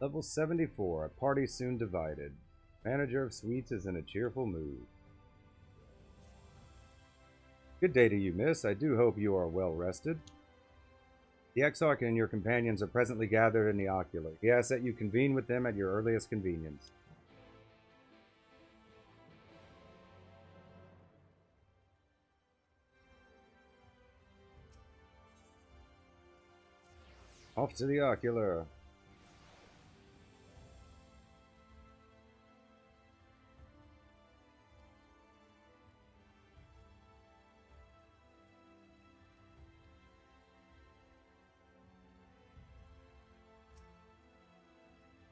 Level 74, a party soon divided. Manager of suites is in a cheerful mood. Good day to you, miss. I do hope you are well rested. The Exarch and your companions are presently gathered in the ocular. He asks that you convene with them at your earliest convenience. Off to the ocular.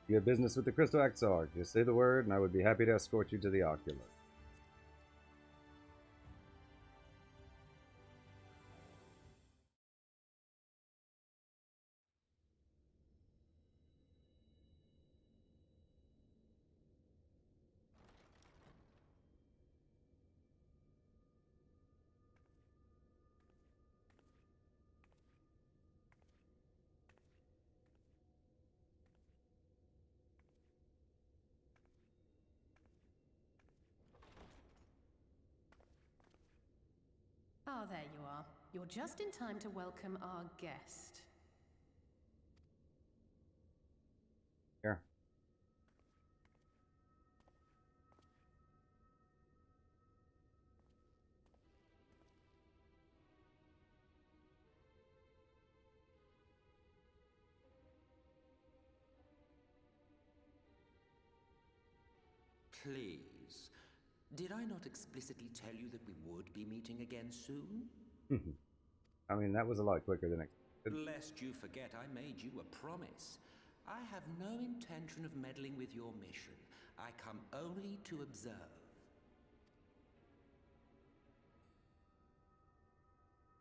You have business with the Crystal Exarch. Just say the word, and I would be happy to escort you to the ocular. Ah, there you are. You're just in time to welcome our guest. Here. Please. Did I not explicitly tell you that we would be meeting again soon? I mean, that was a lot quicker than expected. Lest you forget, I made you a promise. I have no intention of meddling with your mission. I come only to observe.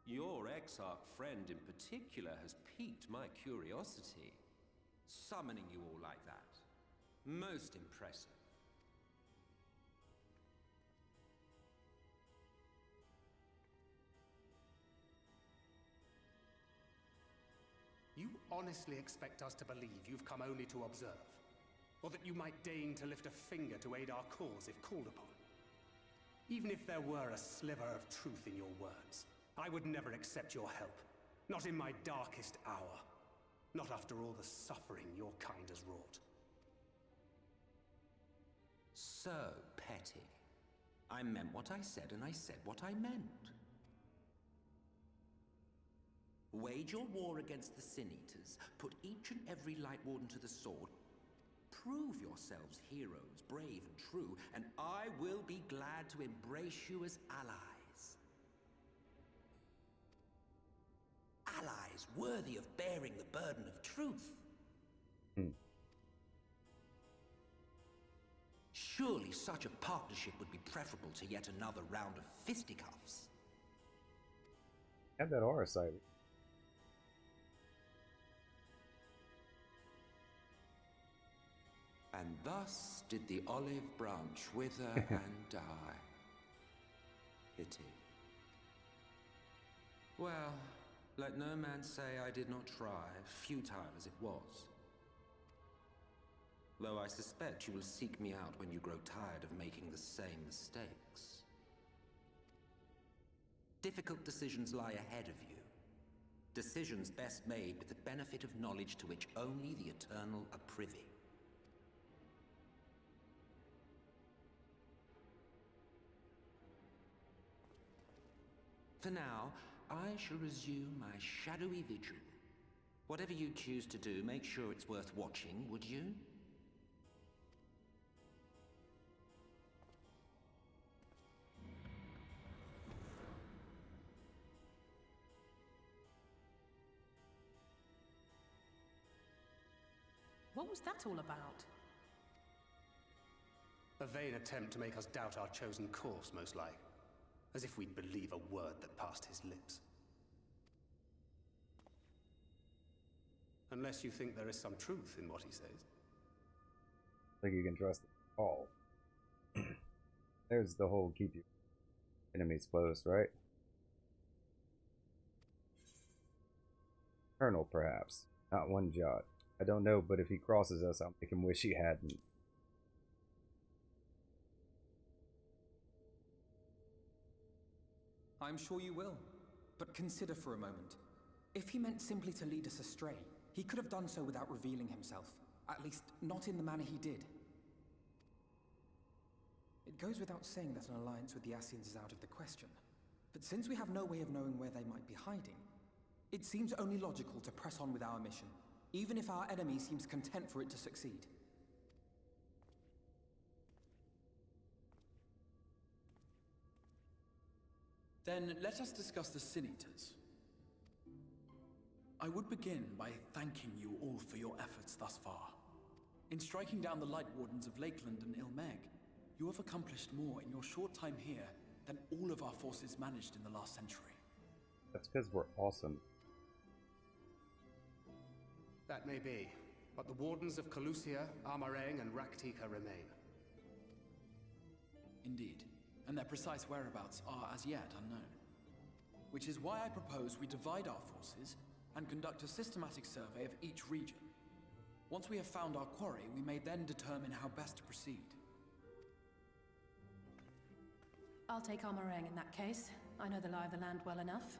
Your Exarch friend in particular has piqued my curiosity. Summoning you all like that. Most impressive. You honestly expect us to believe you've come only to observe? Or that you might deign to lift a finger to aid our cause if called upon? Even if there were a sliver of truth in your words, I would never accept your help. Not in my darkest hour. Not after all the suffering your kind has wrought. So petty. I meant what I said, and I said what I meant. Wage your war against the Sin Eaters, put each and every Light Warden to the sword, prove yourselves heroes, brave and true, and I will be glad to embrace you as allies. Allies worthy of bearing the burden of truth. Surely such a partnership would be preferable to yet another round of fisticuffs. Had that aura sight. And thus did the olive branch wither and die. Pity. Well, let no man say I did not try, futile as it was. Though I suspect you will seek me out when you grow tired of making the same mistakes. Difficult decisions lie ahead of you. Decisions best made with the benefit of knowledge to which only the Eternal are privy. For now, I shall resume my shadowy vigil. Whatever you choose to do, make sure it's worth watching, would you? What was that all about? A vain attempt to make us doubt our chosen course, most like. As if we'd believe a word that passed his lips. Unless you think there is some truth in what he says. I think you can trust the call. There's the whole keep your enemies close, right? Colonel, perhaps. Not one jot. I don't know, but if he crosses us, I'll make him wish he hadn't. I'm sure you will. But consider for a moment. If he meant simply to lead us astray, he could have done so without revealing himself. At least, not in the manner he did. It goes without saying that an alliance with the Ascians is out of the question. But since we have no way of knowing where they might be hiding, it seems only logical to press on with our mission, even if our enemy seems content for it to succeed. Then let us discuss the Sin Eaters. I would begin by thanking you all for your efforts thus far. In striking down the Light Wardens of Lakeland and Ilmeg, you have accomplished more in your short time here than all of our forces managed in the last century. That's because we're awesome. That may be, but the Wardens of Calusia, Armarang, and Rak'tika remain. Indeed, and their precise whereabouts are as yet unknown. Which is why I propose we divide our forces and conduct a systematic survey of each region. Once we have found our quarry, we may then determine how best to proceed. I'll take Armarang in that case. I know the lie of the land well enough.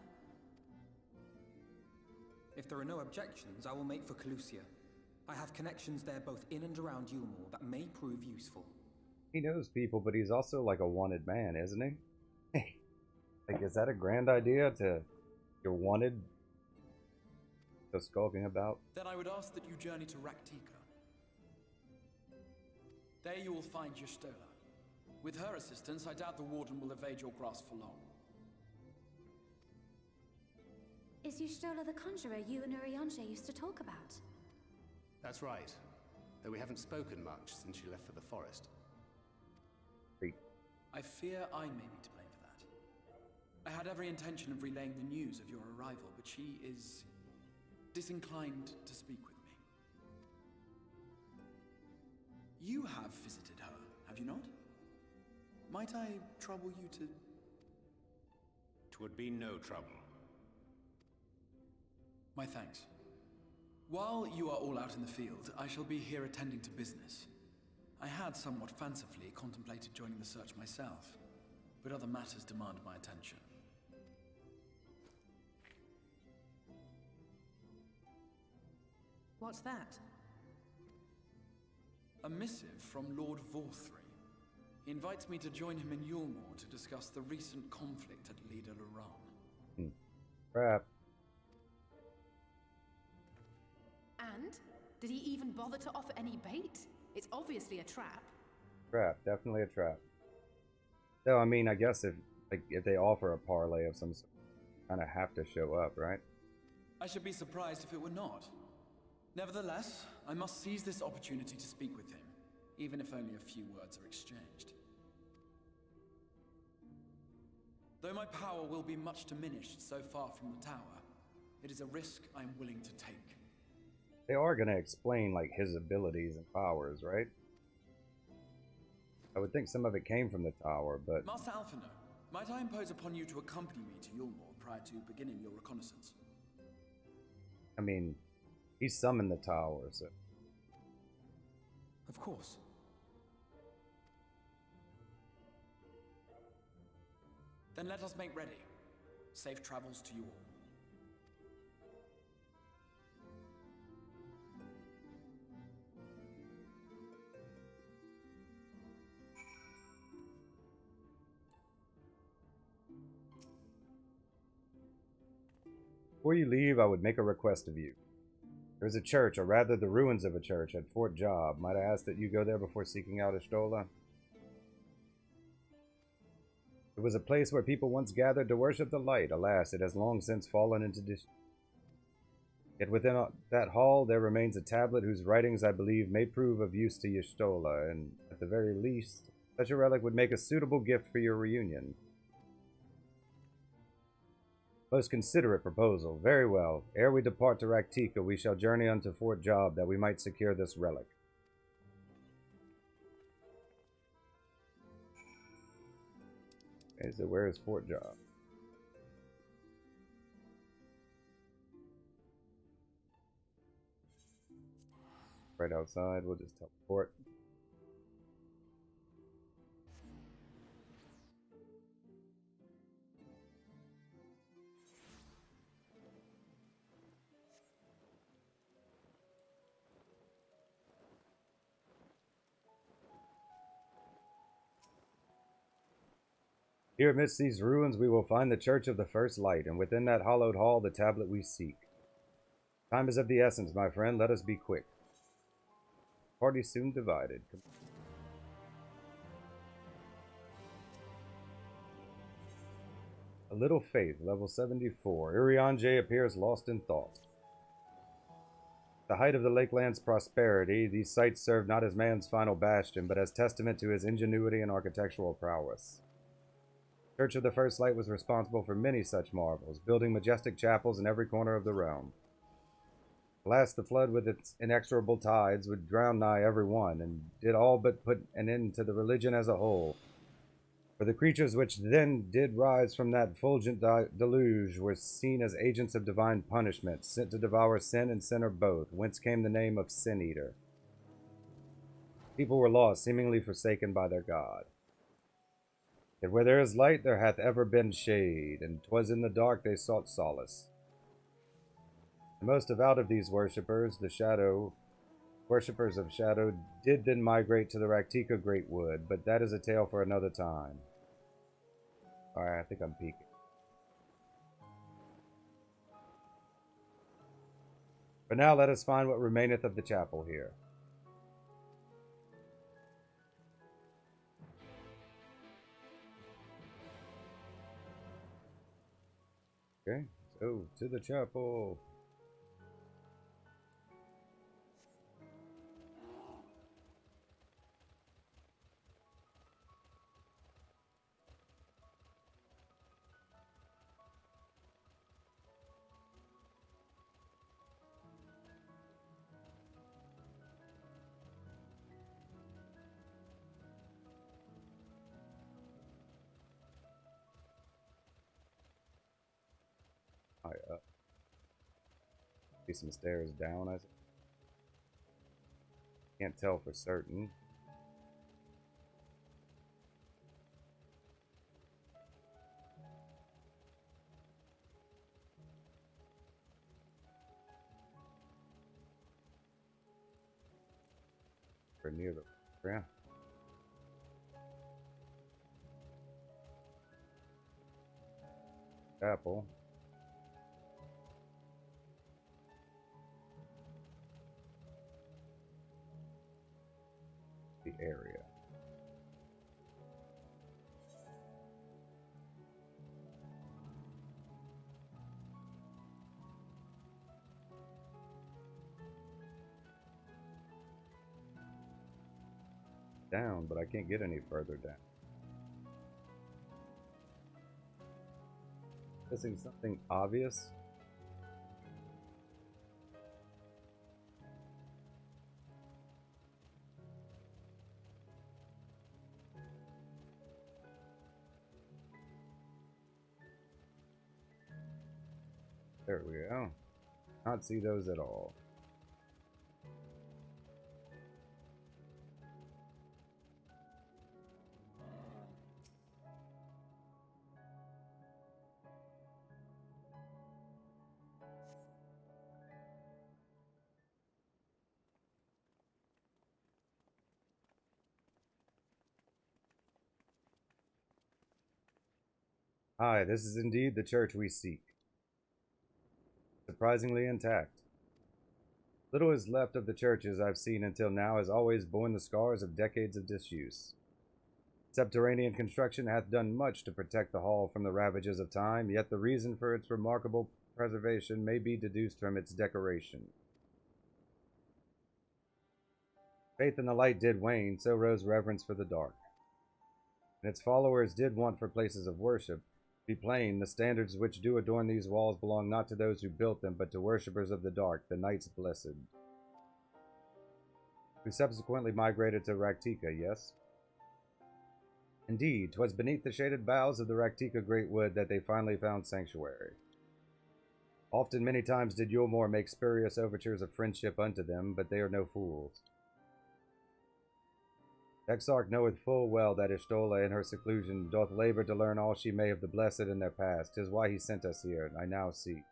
If there are no objections, I will make for Calusia. I have connections there both in and around Yulmore that may prove useful. He knows people, but he's also like a wanted man, isn't he? Like, is that a grand idea to... You're wanted? Go skulking about? Then I would ask that you journey to Rak'tika. There you will find Yshtola. With her assistance, I doubt the Warden will evade your grasp for long. Is Yshtola the conjurer you and Urianger used to talk about? That's right. Though we haven't spoken much since she left for the forest. I fear I may be to blame for that. I had every intention of relaying the news of your arrival, but she is disinclined to speak with me. You have visited her, have you not? Might I trouble you to... 'Twould be no trouble. My thanks. While you are all out in the field, I shall be here attending to business. I had somewhat fancifully contemplated joining the search myself, but other matters demand my attention. What's that? A missive from Lord Vorthry. He invites me to join him in Yulmore to discuss the recent conflict at Lida Luran. Crap. And? Did he even bother to offer any bait? It's obviously a trap. Trap, definitely a trap. So, I mean, I guess if they offer a parlay of some sort, kind of have to show up, right? I should be surprised if it were not. Nevertheless, I must seize this opportunity to speak with him, even if only a few words are exchanged. Though my power will be much diminished so far from the tower, it is a risk I am willing to take. They are going to explain, like, his abilities and powers, right? I would think some of it came from the tower, but... Master Alphino, might I impose upon you to accompany me to Yulmore prior to beginning your reconnaissance? I mean, he summoned the tower, so... Of course. Then let us make ready. Safe travels to you all. Before you leave, I would make a request of you. There's a church, or rather the ruins of a church, at Fort Job. Might I ask that you go there before seeking out Yshtola? It was a place where people once gathered to worship the light. Alas, it has long since fallen into disuse. Yet within that hall there remains a tablet whose writings I believe may prove of use to Yshtola, and at the very least, such a relic would make a suitable gift for your reunion. Most considerate proposal. Very well. Ere we depart to Rak'tika, we shall journey unto Fort Job, that we might secure this relic. Okay, so where is Fort Job? Right outside, we'll just teleport. Here amidst these ruins we will find the Church of the First Light, and within that hallowed hall the tablet we seek. Time is of the essence, my friend. Let us be quick. Party soon divided. A little faith, level 74. Urianger appears lost in thought. At the height of the Lakeland's prosperity, these sites served not as man's final bastion, but as testament to his ingenuity and architectural prowess. Church of the First Light was responsible for many such marvels, building majestic chapels in every corner of the realm. Alas, the flood with its inexorable tides would drown nigh every one, and did all but put an end to the religion as a whole. For the creatures which then did rise from that fulgent deluge were seen as agents of divine punishment, sent to devour sin and sinner both, whence came the name of Sin Eater. People were lost, seemingly forsaken by their god. Yet where there is light, there hath ever been shade, and 'twas in the dark they sought solace. The most devout of these worshippers, worshippers of Shadow, did then migrate to the Rak'tika Greatwood, but that is a tale for another time. Alright, I think I'm peeking. For now, let us find what remaineth of the chapel here. Okay, so to the chapel. High up. See some stairs down, I can't tell for certain. Or near the ground. Chapel. The area. Down, but I can't get any further down. Missing something obvious? There we go. Not see those at all. Aye, this is indeed the church we seek. Surprisingly intact. Little is left of the churches I've seen until now has always borne the scars of decades of disuse. Subterranean construction hath done much to protect the hall from the ravages of time, yet the reason for its remarkable preservation may be deduced from its decoration. Faith in the light did wane, so rose reverence for the dark. And its followers did want for places of worship. Be plain, the standards which do adorn these walls belong not to those who built them, but to worshippers of the dark, the Knights Blessed, who subsequently migrated to Rak'tika, yes? Indeed, 'twas beneath the shaded boughs of the Rak'tika Greatwood that they finally found sanctuary. Often many times did Yulmore make spurious overtures of friendship unto them, but they are no fools. Exarch knoweth full well that Yshtola in her seclusion doth labor to learn all she may of the blessed in their past. 'Tis why he sent us here, and I now see.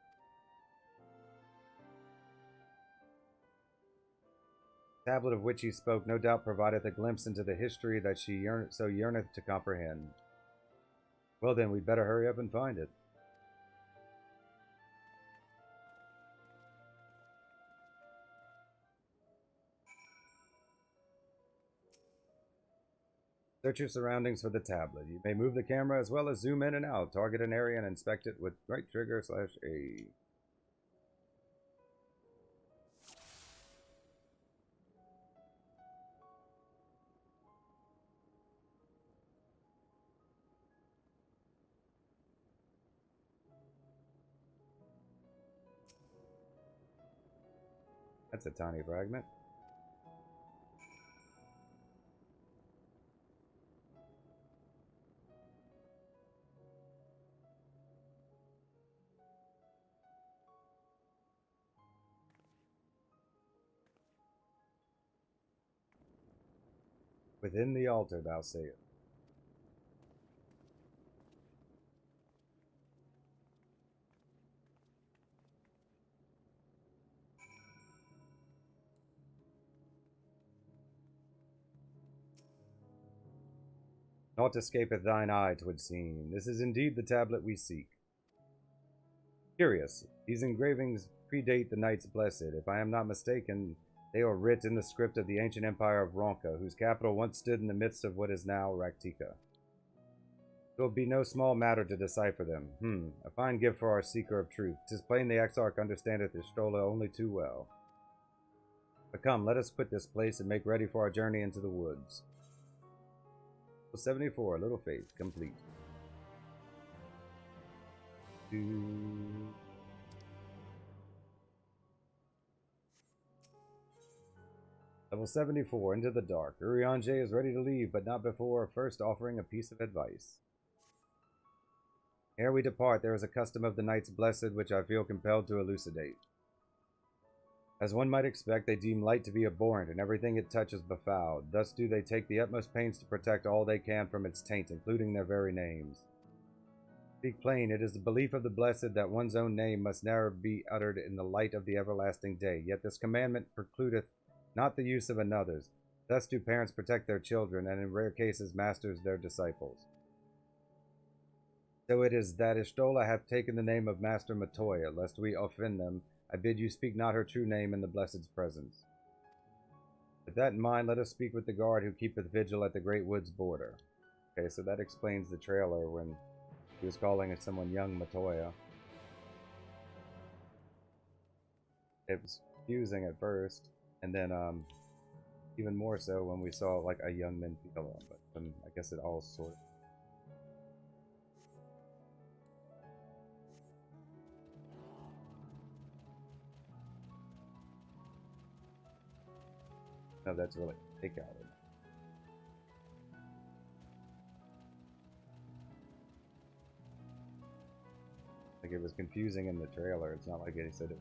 The tablet of which he spoke no doubt provideth a glimpse into the history that she so yearneth to comprehend. Well then, we'd better hurry up and find it. Search your surroundings for the tablet. You may move the camera as well as zoom in and out. Target an area and inspect it with right trigger /A. That's a tiny fragment. Within the altar, thou sayest. Naught escapeth thine eye, 'twould seem. This is indeed the tablet we seek. Curious, these engravings predate the Knights Blessed. If I am not mistaken, they are writ in the script of the ancient empire of Ronka, whose capital once stood in the midst of what is now Rak'tika. It will be no small matter to decipher them. A fine gift for our seeker of truth. 'Tis plain the Exarch understandeth Yshtola only too well. But come, let us quit this place and make ready for our journey into the woods. 74, Little Faith, complete. Level 74, Into the Dark. Urianger is ready to leave, but not before first offering a piece of advice. Ere we depart, there is a custom of the Knights Blessed which I feel compelled to elucidate. As one might expect, they deem light to be abhorrent, and everything it touches befouled. Thus do they take the utmost pains to protect all they can from its taint, including their very names. Speak plain, it is the belief of the Blessed that one's own name must never be uttered in the light of the everlasting day, yet this commandment precludeth not the use of another's. Thus do parents protect their children, and in rare cases masters their disciples. So it is that Yshtola hath taken the name of Master Matoya. Lest we offend them, I bid you speak not her true name in the Blessed's presence. With that in mind, let us speak with the guard who keepeth vigil at the Greatwood's border. Okay, so that explains the trailer when he was calling it someone young Matoya. It was confusing at first, and then even more so when we saw like a young Menfield, but then I guess it all sort of. No, that's really take out it. Like it was confusing in the trailer. It's not like he said it.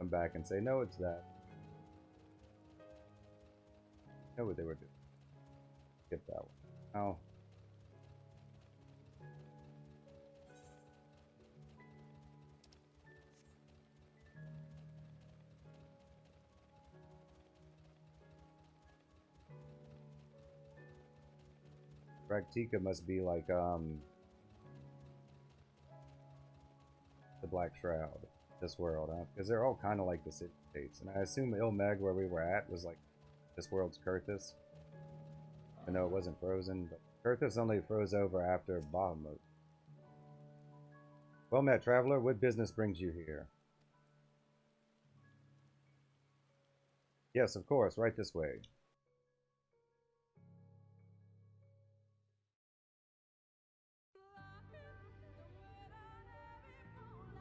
Come back and say, no, it's that. I know what they were doing. Skip that one. Oh. Rak'tika must be like the Black Shroud, this world, huh? Because they're all kind of like the city states, and I assume Ilmeg, where we were at, was like this world's Kurthus. I know it wasn't frozen, but Kurthus only froze over after Bahamut. Well met, traveler. What business brings you here? Yes, of course. Right this way.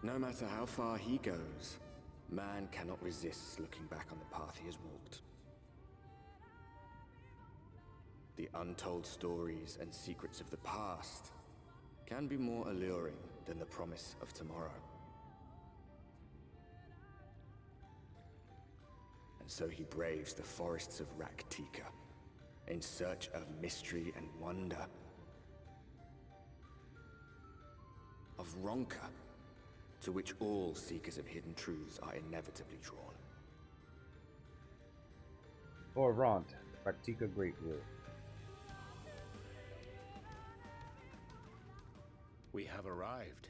No matter how far he goes, man cannot resist looking back on the path he has walked. The untold stories and secrets of the past can be more alluring than the promise of tomorrow. And so he braves the forests of Rak'tika, in search of mystery and wonder. Of Ronka, to which all seekers of hidden truths are inevitably drawn. Or Ront, Rak'tika Greatwood. We have arrived.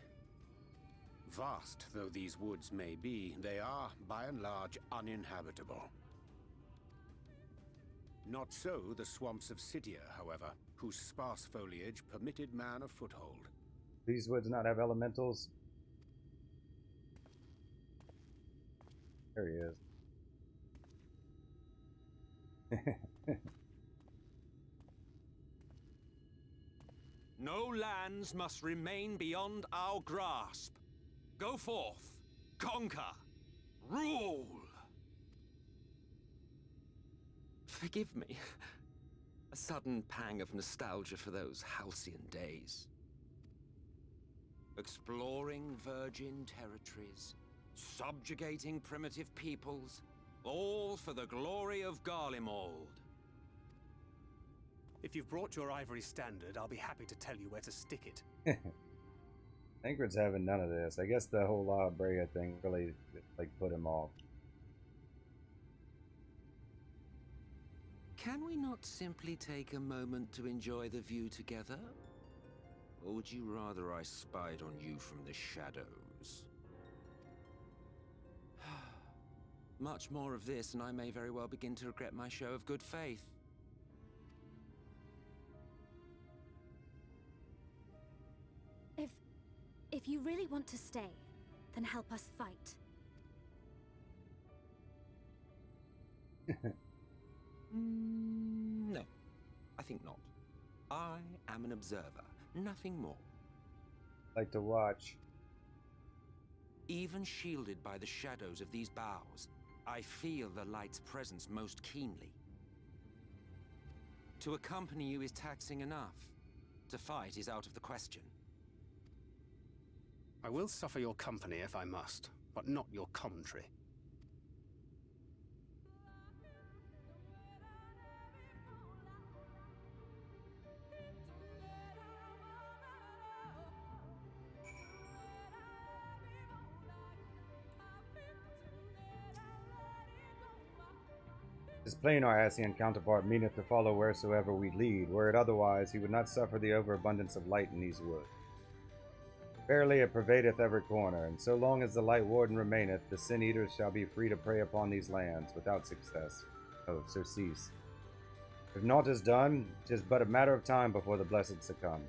Vast though these woods may be, they are, by and large, uninhabitable. Not so the swamps of Cydia, however, whose sparse foliage permitted man a foothold. These woods not have elementals. There he is. No lands must remain beyond our grasp. Go forth, conquer, rule! Forgive me. A sudden pang of nostalgia for those halcyon days. Exploring virgin territories, subjugating primitive peoples, all for the glory of Garlemald. If you've brought your ivory standard, I'll be happy to tell you where to stick it. Tancred's having none of this. I guess the whole La Brea thing really like put him off. Can we not simply take a moment to enjoy the view together? Or would you rather I spied on you from the shadows? Much more of this, and I may very well begin to regret my show of good faith. If you really want to stay, then help us fight. No, I think not. I am an observer, nothing more. Like to watch. Even shielded by the shadows of these boughs, I feel the light's presence most keenly. To accompany you is taxing enough. To fight is out of the question. I will suffer your company if I must, but not your commentary. His plain our Ascian counterpart meaneth to follow wheresoever we lead. Were it otherwise, he would not suffer the overabundance of light in these woods. Verily it pervadeth every corner, and so long as the Light Warden remaineth, the Sin-Eaters shall be free to prey upon these lands, without success. Oh, so cease. If naught is done, 'tis but a matter of time before the Blessed succumb.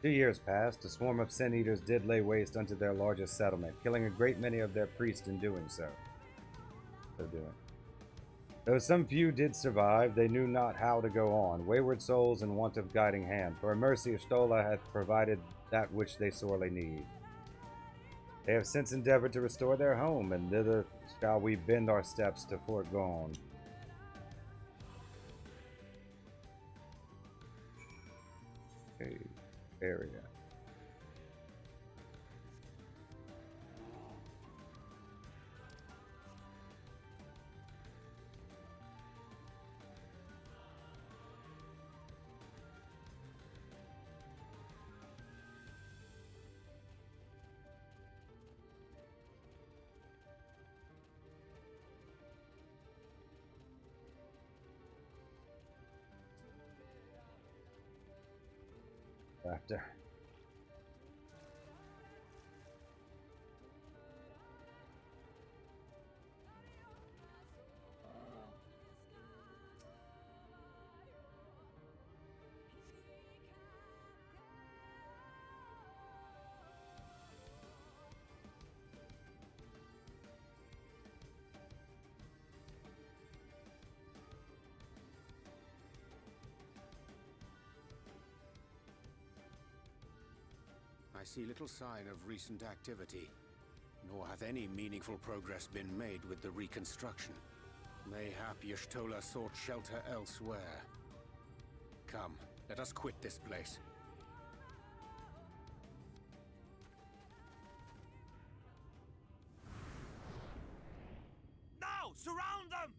2 years passed, a swarm of Sin-Eaters did lay waste unto their largest settlement, killing a great many of their priests in doing so. Though some few did survive, they knew not how to go on, wayward souls in want of guiding hand, for a mercy Yshtola hath provided that which they sorely need. They have since endeavored to restore their home, and thither shall we bend our steps to foregone. Okay, area. After. I see little sign of recent activity, nor hath any meaningful progress been made with the reconstruction. Mayhap Yshtola sought shelter elsewhere. Come, let us quit this place. No! Surround them!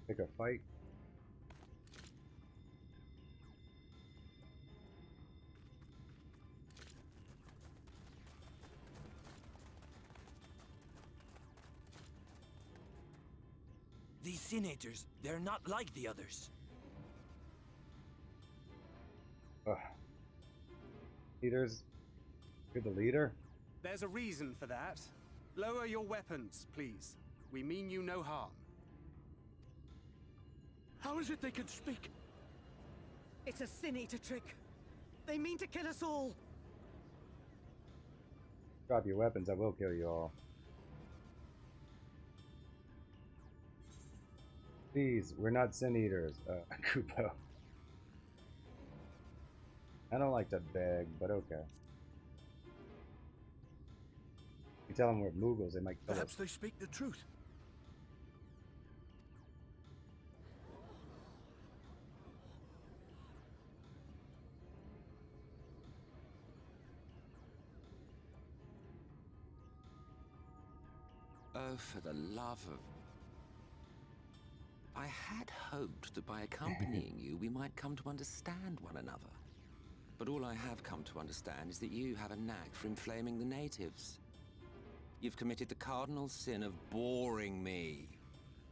Pick a fight. These senators, they're not like the others. Ugh. Leaders? You're the leader? There's a reason for that. Lower your weapons, please. We mean you no harm. How is it they can speak? It's a Sin Eater trick. They mean to kill us all. Drop your weapons, I will kill you all. Please, we're not Sin Eaters, Kupo. I don't like to beg, but okay. You tell them we're Mughals, they might kill Perhaps us. they speak the truth. Oh, for the love of... I had hoped that by accompanying you, we might come to understand one another. But all I have come to understand is that you have a knack for inflaming the natives. You've committed the cardinal sin of boring me.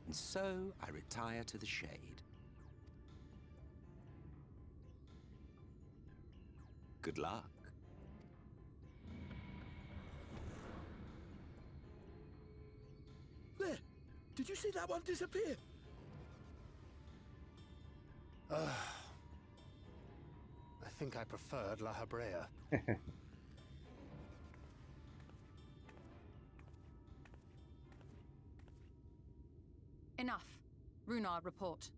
And so, I retire to the shade. Good luck. There! Did you see that one disappear? I think I preferred La Habrea. Enough. Runard, report.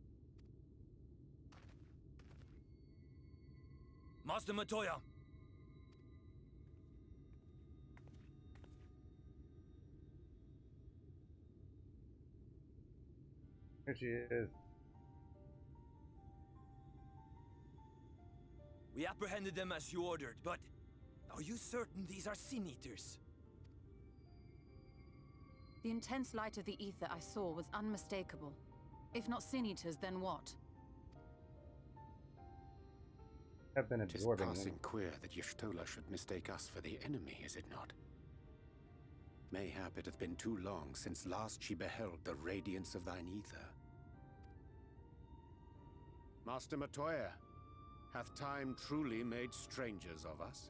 Master Matoya! Here she is. We apprehended them as you ordered, but are you certain these are Sin Eaters? The intense light of the ether I saw was unmistakable. If not Sin Eaters, then what? I've been It is absorbing passing them. queer that Yshtola should mistake us for the enemy, is it not? Mayhap it hath been too long since last she beheld the radiance of thine ether. Master Matoya, hath time truly made strangers of us?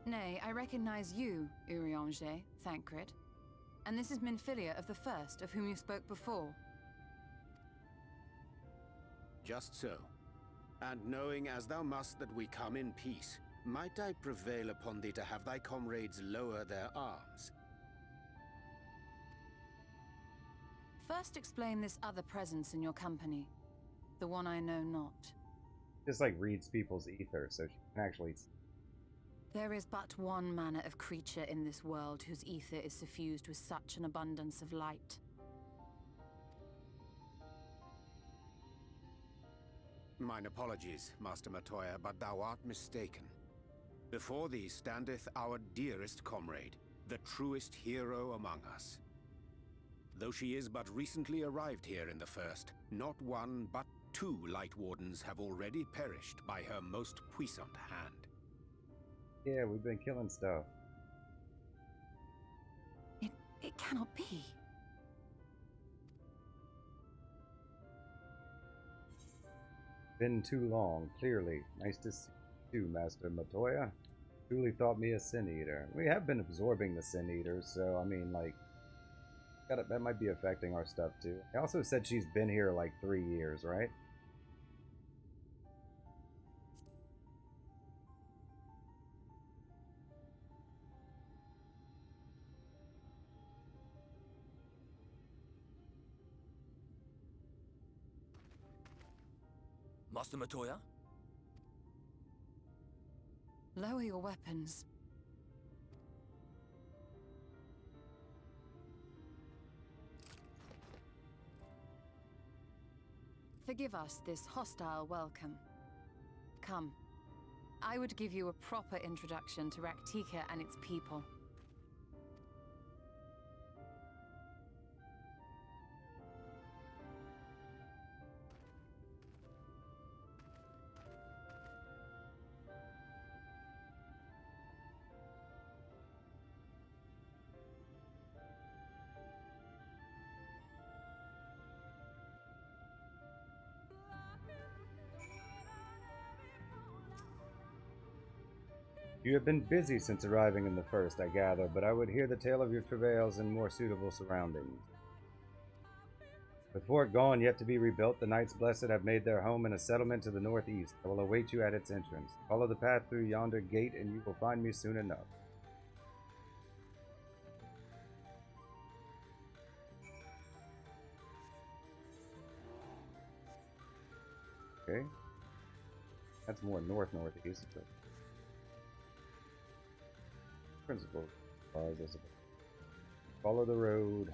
Nay, I recognize you, Urianger, Thancred. And this is Minfilia of the First, of whom you spoke before. Just so. And knowing as thou must that we come in peace, might I prevail upon thee to have thy comrades lower their arms? First explain this other presence in your company. The one I know not. Just like reads people's ether, so she can actually... There is but one manner of creature in this world whose ether is suffused with such an abundance of light. Mine apologies, Master Matoya, but thou art mistaken. Before thee standeth our dearest comrade, the truest hero among us. Though she is but recently arrived here in the First, not one but two Light Wardens have already perished by her most puissant hand. Yeah, we've been killing stuff. It cannot be. Been too long, clearly. Nice to see you, Master Matoya. Truly thought me a Sin Eater. We have been absorbing the Sin Eaters, so I mean, like, that might be affecting our stuff too. I also said she's been here like 3 years, right? Master Matoya? Lower your weapons. Forgive us this hostile welcome. Come. I would give you a proper introduction to Rak'tika and its people. You have been busy since arriving in the first, I gather, but I would hear the tale of your travails in more suitable surroundings. With Fort Gone yet to be rebuilt, the Knights Blessed have made their home in a settlement to the northeast. I will await you at its entrance. Follow the path through yonder gate, and you will find me soon enough. Okay. That's more north-northeast, but... principle applies, I suppose. Follow the road.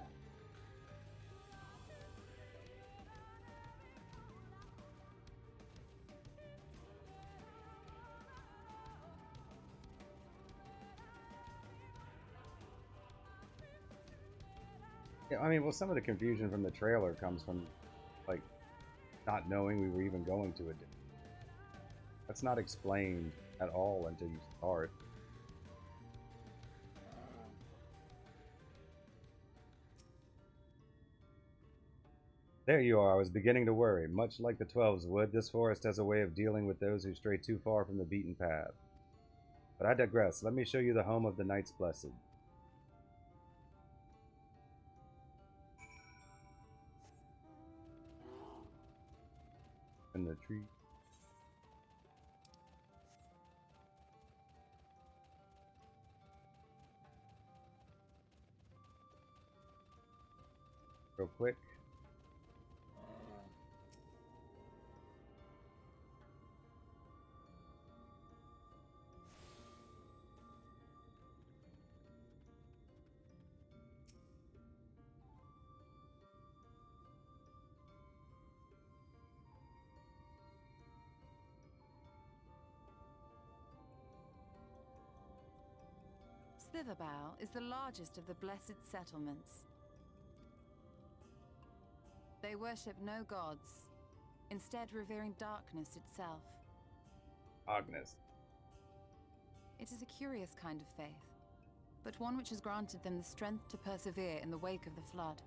Yeah, I mean, well, some of the confusion from the trailer comes from, like, not knowing we were even going to a different. That's not explained at all until you start. There you are. I was beginning to worry. Much like the Twelves would, this forest has a way of dealing with those who stray too far from the beaten path. But I digress. Let me show you the home of the Knights Blessed. In the tree. Real quick. Slitherbough is the largest of the blessed settlements. They worship no gods, instead revering darkness itself. Agnes. It is a curious kind of faith, but one which has granted them the strength to persevere in the wake of the flood.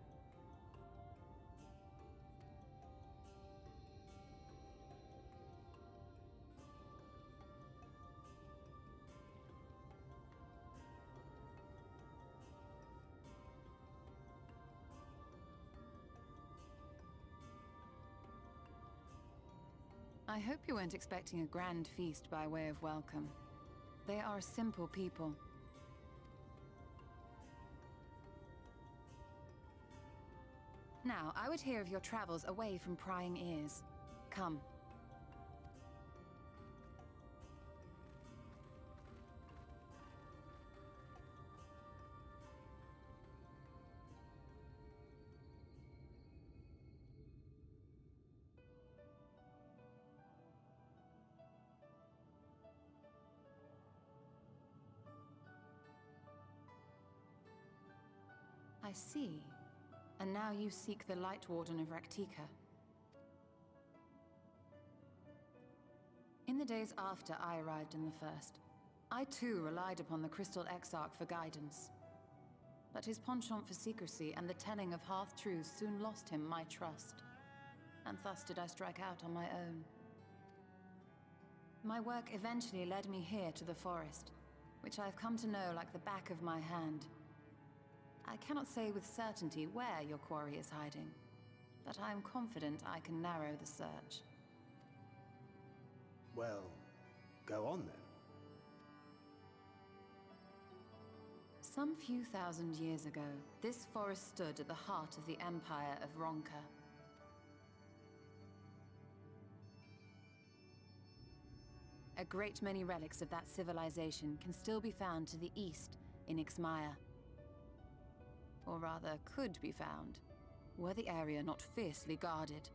I hope you weren't expecting a grand feast by way of welcome. They are a simple people. Now, I would hear of your travels away from prying ears. Come. I see. And now you seek the Light Warden of Rak'tika. In the days after I arrived in the First, I too relied upon the Crystal Exarch for guidance. But his penchant for secrecy and the telling of half-truths soon lost him my trust. And thus did I strike out on my own. My work eventually led me here to the forest, which I've come to know like the back of my hand. I cannot say with certainty where your quarry is hiding, but I am confident I can narrow the search. Well, go on then. Some few thousand years ago, this forest stood at the heart of the Empire of Ronka. A great many relics of that civilization can still be found to the east in Ixmaya. Or rather, could be found, were the area not fiercely guarded.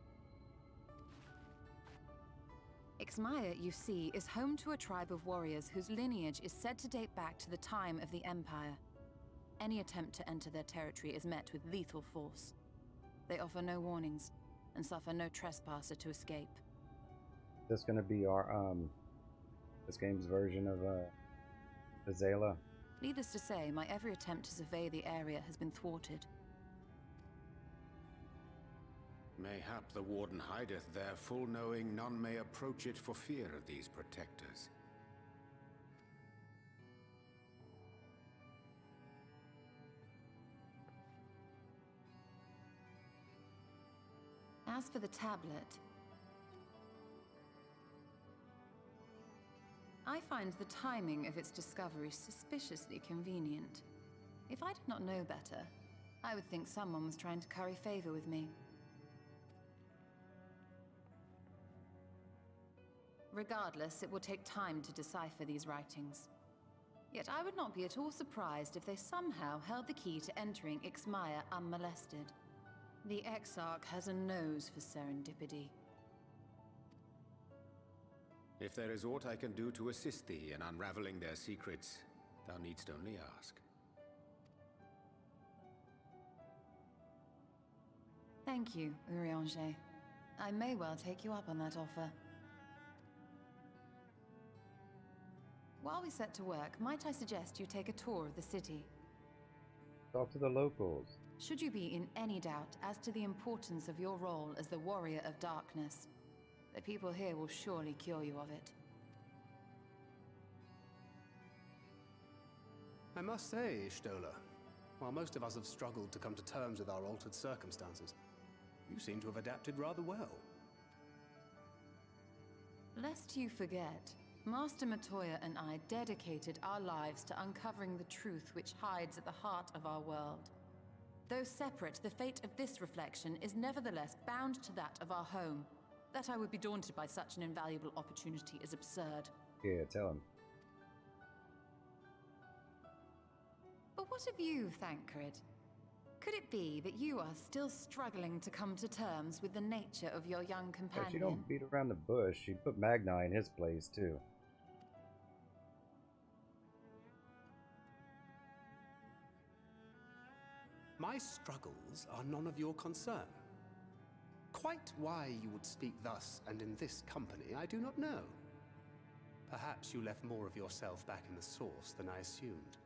Ixmaya, you see, is home to a tribe of warriors whose lineage is said to date back to the time of the Empire. Any attempt to enter their territory is met with lethal force. They offer no warnings, and suffer no trespasser to escape. This gonna be our, this game's version of, Yshtola? Needless to say, my every attempt to survey the area has been thwarted. Mayhap the Warden hideth there, full knowing none may approach it for fear of these protectors. As for the tablet, I find the timing of its discovery suspiciously convenient. If I did not know better, I would think someone was trying to curry favor with me. Regardless, it will take time to decipher these writings. Yet I would not be at all surprised if they somehow held the key to entering Ixmaya unmolested. The Exarch has a nose for serendipity. If there is aught I can do to assist thee in unraveling their secrets, thou needst only ask. Thank you, Urianger. I may well take you up on that offer. While we set to work, might I suggest you take a tour of the city? Talk to the locals. Should you be in any doubt as to the importance of your role as the Warrior of Darkness, the people here will surely cure you of it. I must say, Yshtola, while most of us have struggled to come to terms with our altered circumstances, you seem to have adapted rather well. Lest you forget, Master Matoya and I dedicated our lives to uncovering the truth which hides at the heart of our world. Though separate, the fate of this reflection is nevertheless bound to that of our home. That I would be daunted by such an invaluable opportunity is absurd. Yeah, tell him. But what of you, Thancred? Could it be that you are still struggling to come to terms with the nature of your young companion? She don't beat around the bush. She put Magni in his place, too. My struggles are none of your concern. Quite why you would speak thus and in this company, I do not know. Perhaps you left more of yourself back in the source than I assumed.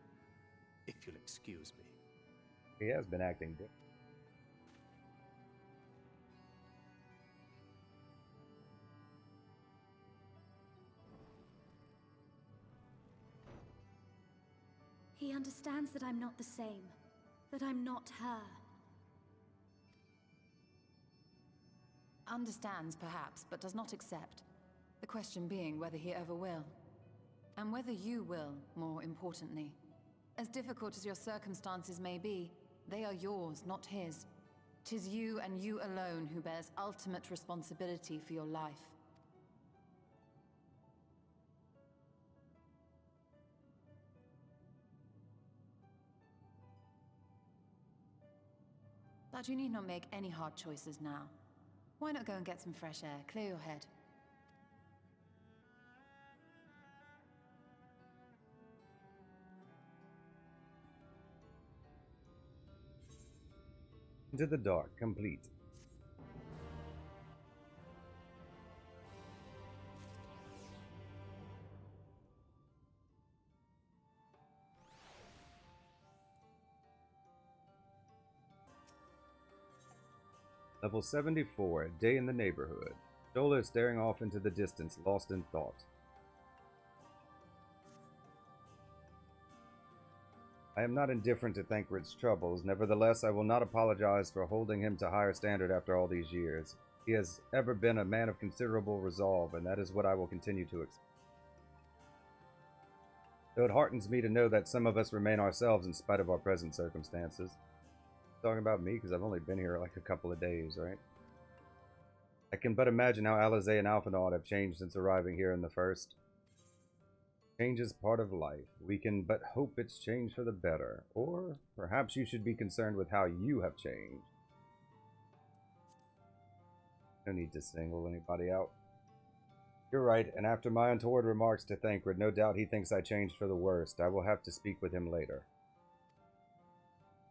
If you'll excuse me. He has been acting different. He understands that I'm not the same. That I'm not her. Understands, perhaps, but does not accept. The question being whether he ever will. And whether you will, more importantly. As difficult as your circumstances may be, they are yours, not his. 'Tis you and you alone who bears ultimate responsibility for your life. But you need not make any hard choices now. Why not go and get some fresh air, clear your head? Into the dark, complete. Level 74, day in the neighborhood. Yshtola is staring off into the distance, lost in thought. I am not indifferent to Thancred's troubles, nevertheless I will not apologize for holding him to higher standard after all these years. He has ever been a man of considerable resolve, and that is what I will continue to expect. Though it heartens me to know that some of us remain ourselves in spite of our present circumstances. Talking about me, because I've only been here like a couple of days, right? I can but imagine how Alizé and Alphinaud have changed since arriving here in the first. Change is part of life. We can but hope it's changed for the better. Or perhaps you should be concerned with how you have changed. No need to single anybody out. You're right, and after my untoward remarks to Thancred, no doubt he thinks I changed for the worst. I will have to speak with him later.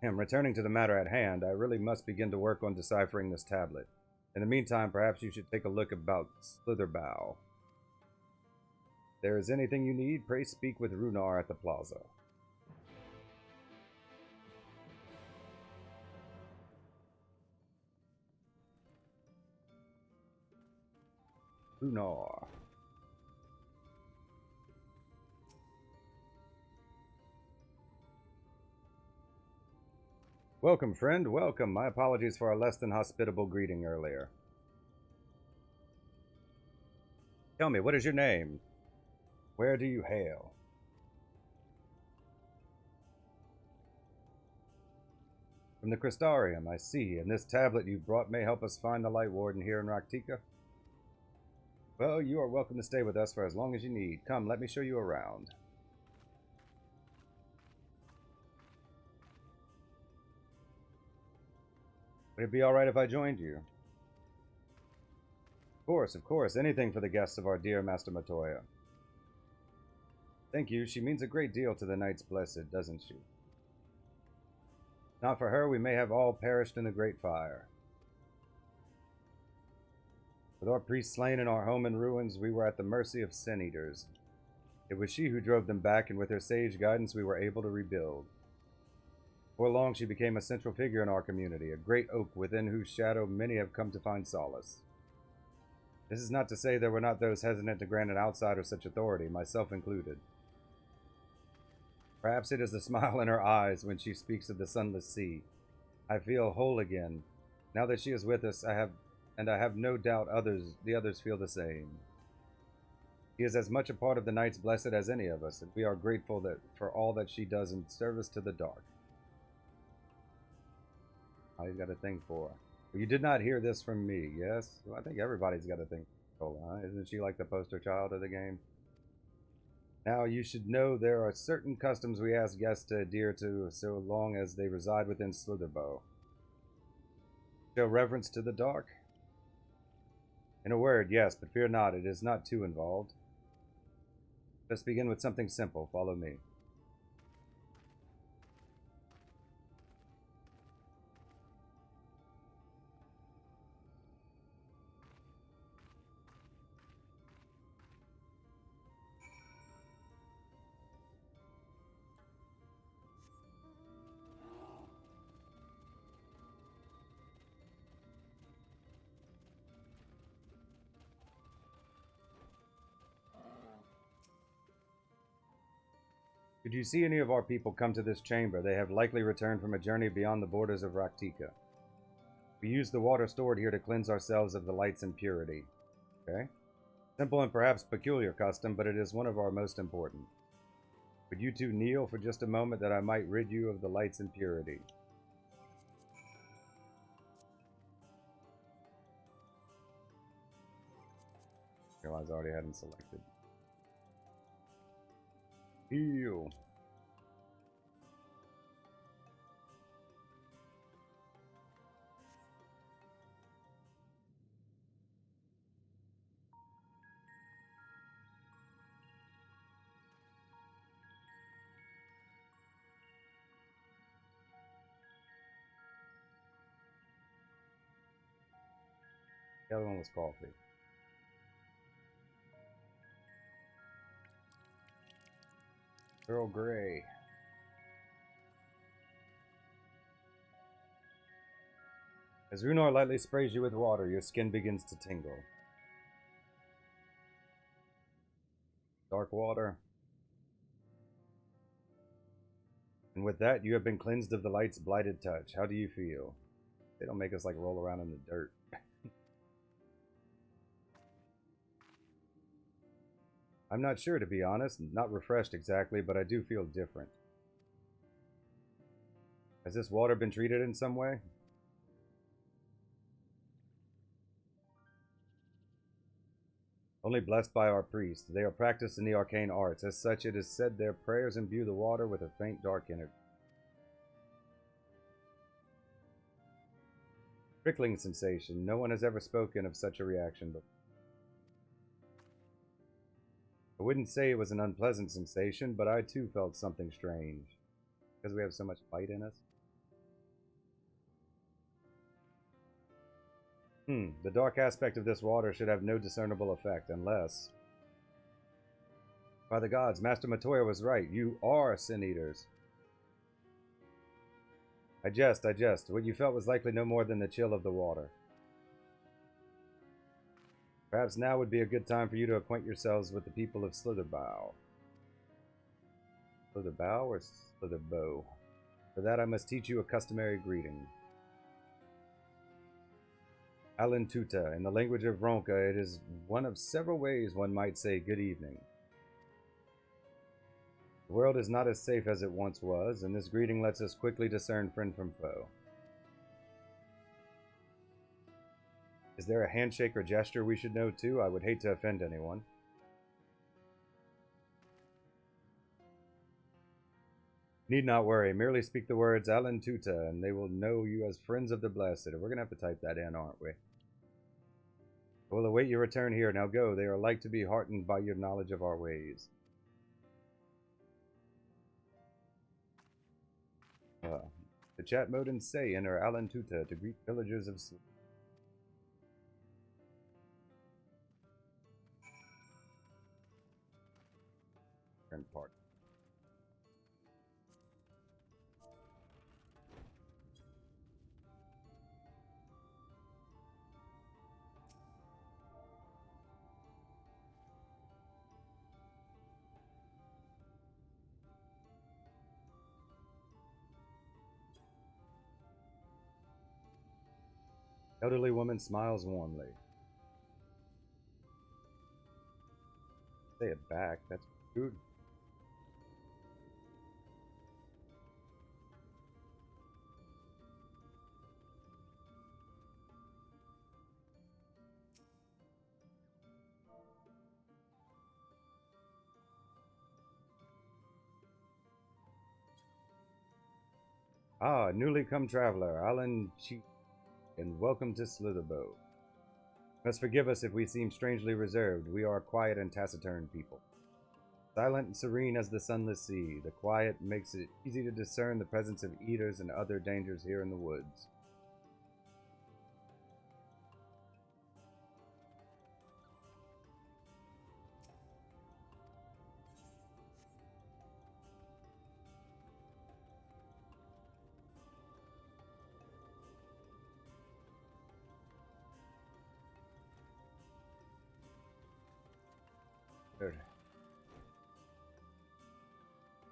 Returning to the matter at hand, I really must begin to work on deciphering this tablet. In the meantime, perhaps you should take a look about Slitherbow. If there is anything you need, pray speak with Runar at the plaza. Runar. Welcome, friend, welcome. My apologies for our less than hospitable greeting earlier. Tell me, what is your name? Where do you hail? From the Crystarium, I see, and this tablet you brought may help us find the Light Warden here in Rak'tika. Well, you are welcome to stay with us for as long as you need. Come, let me show you around. Would it be alright if I joined you? Of course, anything for the guests of our dear Master Matoya. Thank you, she means a great deal to the Knights Blessed, doesn't she? Not for her, we may have all perished in the great fire. With our priests slain and our home in ruins, we were at the mercy of sin-eaters. It was she who drove them back, and with her sage guidance we were able to rebuild. Before long she became a central figure in our community, a great oak within whose shadow many have come to find solace. This is not to say there were not those hesitant to grant an outsider such authority, myself included. Perhaps it is the smile in her eyes when she speaks of the sunless sea. I feel whole again. Now that she is with us, I have no doubt the others feel the same. She is as much a part of the Knights Blessed as any of us, and we are grateful for all that she does in service to the dark. I've got a thing for her. Well, you did not hear this from me, yes? Well, I think everybody's got a thing for Yshtola, huh? Isn't she like the poster child of the game? Now, you should know there are certain customs we ask guests to adhere to so long as they reside within Slitherbow. Show reverence to the dark? In a word, yes, but fear not, it is not too involved. Let's begin with something simple. Follow me. Should you see any of our people come to this chamber, they have likely returned from a journey beyond the borders of Rak'tika. We use the water stored here to cleanse ourselves of the light's impurity. Okay? Simple and perhaps peculiar custom, but it is one of our most important. Would you two kneel for just a moment that I might rid you of the light's impurity? I realize I already hadn't selected. Heal. The other one was coffee. Earl Grey. As Runar lightly sprays you with water, your skin begins to tingle. Dark water. And with that, you have been cleansed of the light's blighted touch. How do you feel? They don't make us like roll around in the dirt. I'm not sure, to be honest. Not refreshed exactly, but I do feel different. Has this water been treated in some way? Only blessed by our priests. They are practiced in the arcane arts. As such, it is said their prayers imbue the water with a faint dark energy. Prickling sensation. No one has ever spoken of such a reaction before. wouldn't say it was an unpleasant sensation, but I too felt something strange. Because we have so much light in us. The dark aspect of this water should have no discernible effect, unless... By the gods, Master Matoya was right. You are sin-eaters. I jest. What you felt was likely no more than the chill of the water. Perhaps now would be a good time for you to acquaint yourselves with the people of Slitherbow. Slitherbow or Slitherbow? For that I must teach you a customary greeting. Alentuta. In the language of Ronka, it is one of several ways one might say good evening. The world is not as safe as it once was, and this greeting lets us quickly discern friend from foe. Is there a handshake or gesture we should know too? I would hate to offend anyone. Need not worry. Merely speak the words Alentuta, and they will know you as friends of the blessed. We're going to have to type that in, aren't we? We'll await your return here. Now go. They are like to be heartened by your knowledge of our ways. The chat mode and say enter Alentuta to greet villagers of sleep. Part. Elderly woman smiles warmly. Say it back. That's rude. Ah, newly come traveler, Alan Cheek, and welcome to Slitherbow. Must forgive us if we seem strangely reserved. We are a quiet and taciturn people. Silent and serene as the sunless sea, the quiet makes it easy to discern the presence of eaters and other dangers here in the woods.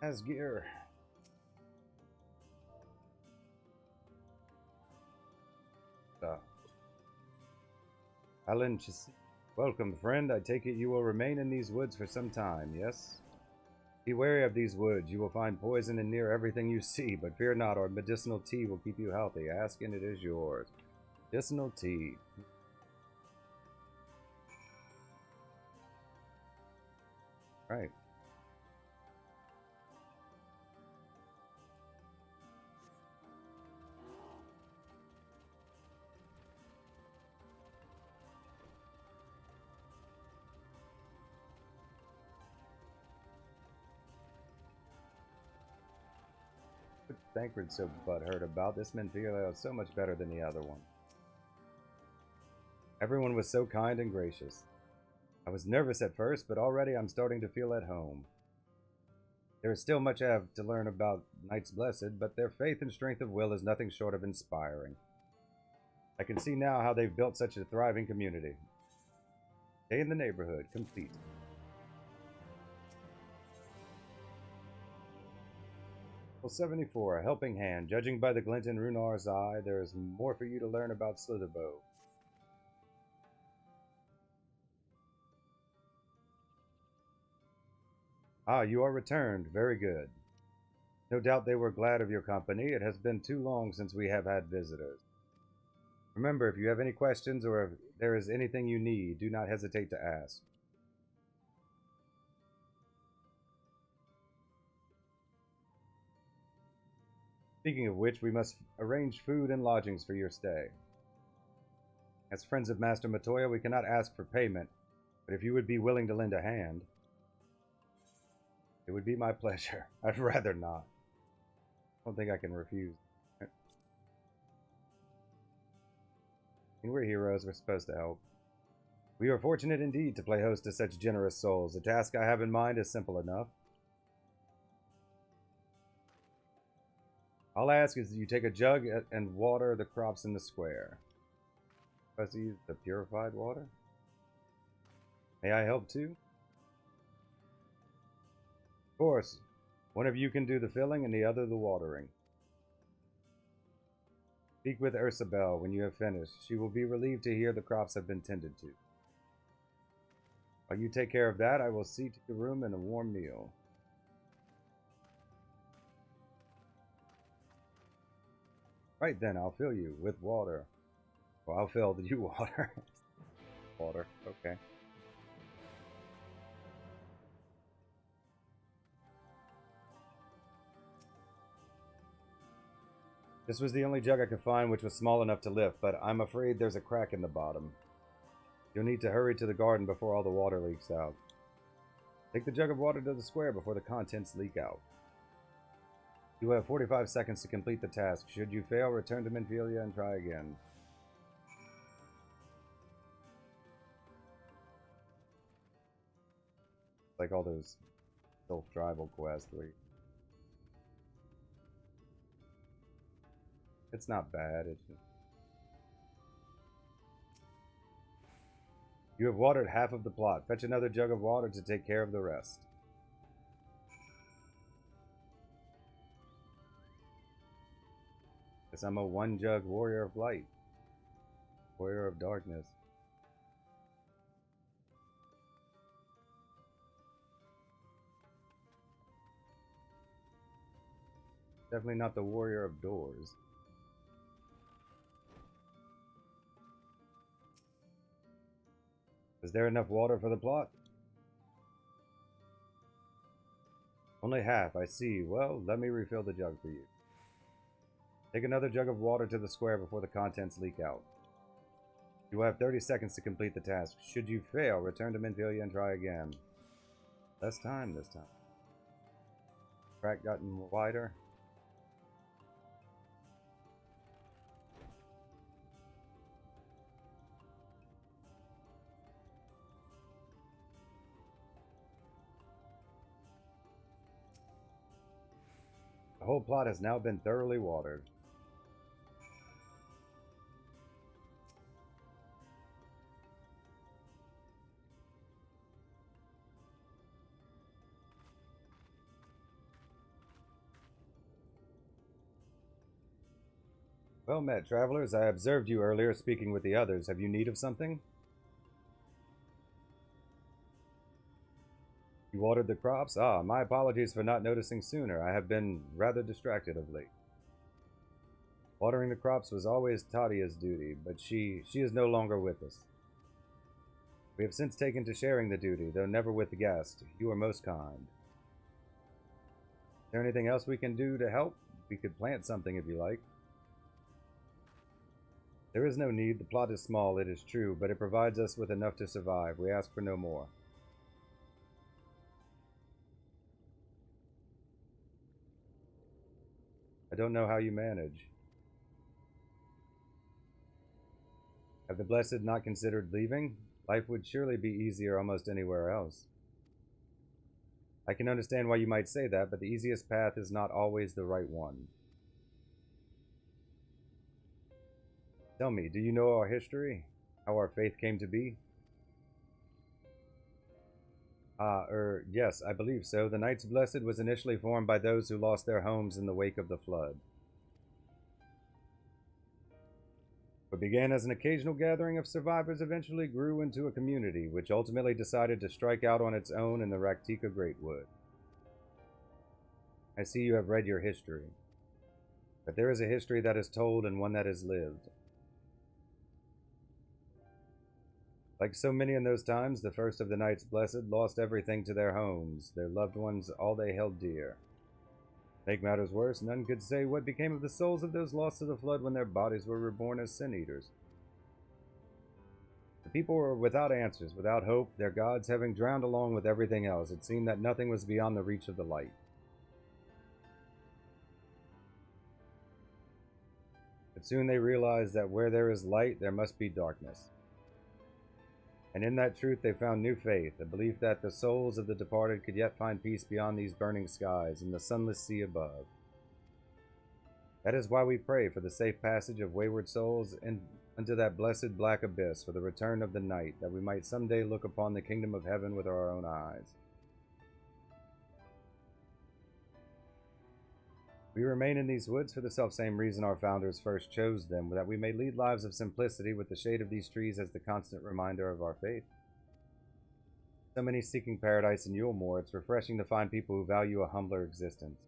As gear. Alan, welcome, friend. I take it you will remain in these woods for some time, yes? Be wary of these woods. You will find poison in near everything you see, but fear not, our medicinal tea will keep you healthy. Ask and it is yours. Medicinal tea. Right. Thancred's so butthurt about this Menfiello is so much better than the other one. Everyone was so kind and gracious. I was nervous at first, but already I'm starting to feel at home. There is still much I have to learn about Knights Blessed, but their faith and strength of will is nothing short of inspiring. I can see now how they've built such a thriving community. Day in the neighborhood, complete. Well, 74, a helping hand. Judging by the glint in Runar's eye, there is more for you to learn about Slitherbow. Ah, you are returned. Very good. No doubt they were glad of your company. It has been too long since we have had visitors. Remember, if you have any questions or if there is anything you need, do not hesitate to ask. Speaking of which, we must arrange food and lodgings for your stay. As friends of Master Matoya, we cannot ask for payment, but if you would be willing to lend a hand... It would be my pleasure. I'd rather not. I don't think I can refuse. I mean, we're heroes. We're supposed to help. We are fortunate indeed to play host to such generous souls. The task I have in mind is simple enough. All I ask is that you take a jug and water the crops in the square. Supposed to use the purified water? May I help too? Of course. One of you can do the filling and the other the watering. Speak with Ursabel when you have finished. She will be relieved to hear the crops have been tended to. While you take care of that, I will see to your room and a warm meal. Right then, I'll fill you with water. Well, I'll fill you water. Water, okay. This was the only jug I could find which was small enough to lift, but I'm afraid there's a crack in the bottom. You'll need to hurry to the garden before all the water leaks out. Take the jug of water to the square before the contents leak out. You have 45 seconds to complete the task. Should you fail, return to Menphilia and try again. Like all those self-tribal quests where it's not bad, it's just... You have watered half of the plot. Fetch another jug of water to take care of the rest. Guess I'm a one-jug warrior of light. Warrior of darkness. Definitely not the warrior of doors. Is there enough water for the plot? Only half, I see. Well, let me refill the jug for you. Take another jug of water to the square before the contents leak out. You will have 30 seconds to complete the task. Should you fail, return to Menphilia and try again. Less time this time. Crack gotten wider. The whole plot has now been thoroughly watered. Well met, travelers. I observed you earlier speaking with the others. Have you need of something? You watered the crops? Ah, my apologies for not noticing sooner. I have been rather distracted of late. Watering the crops was always Tadia's duty, but she is no longer with us. We have since taken to sharing the duty, though never with the guest. You are most kind. Is there anything else we can do to help? We could plant something if you like. There is no need. The plot is small, it is true, but it provides us with enough to survive. We ask for no more. I don't know how you manage. Have the Blessed not considered leaving? Life would surely be easier almost anywhere else. I can understand why you might say that, but the easiest path is not always the right one. Tell me, do you know our history? How our faith came to be? Yes, I believe so. The Knights Blessed was initially formed by those who lost their homes in the wake of the flood. What began as an occasional gathering of survivors eventually grew into a community, which ultimately decided to strike out on its own in the Rak'tika Greatwood. I see you have read your history. But there is a history that is told and one that is lived. Like so many in those times, the first of the Knights Blessed lost everything to their homes, their loved ones, all they held dear. To make matters worse, none could say what became of the souls of those lost to the flood when their bodies were reborn as sin-eaters. The people were without answers, without hope, their gods having drowned along with everything else. It seemed that nothing was beyond the reach of the light. But soon they realized that where there is light, there must be darkness. And in that truth they found new faith, a belief that the souls of the departed could yet find peace beyond these burning skies and the sunless sea above. That is why we pray for the safe passage of wayward souls into that blessed black abyss, for the return of the night, that we might someday look upon the kingdom of heaven with our own eyes. We remain in these woods for the selfsame reason our founders first chose them, that we may lead lives of simplicity with the shade of these trees as the constant reminder of our faith. So many seeking paradise in Yulemoor, it's refreshing to find people who value a humbler existence.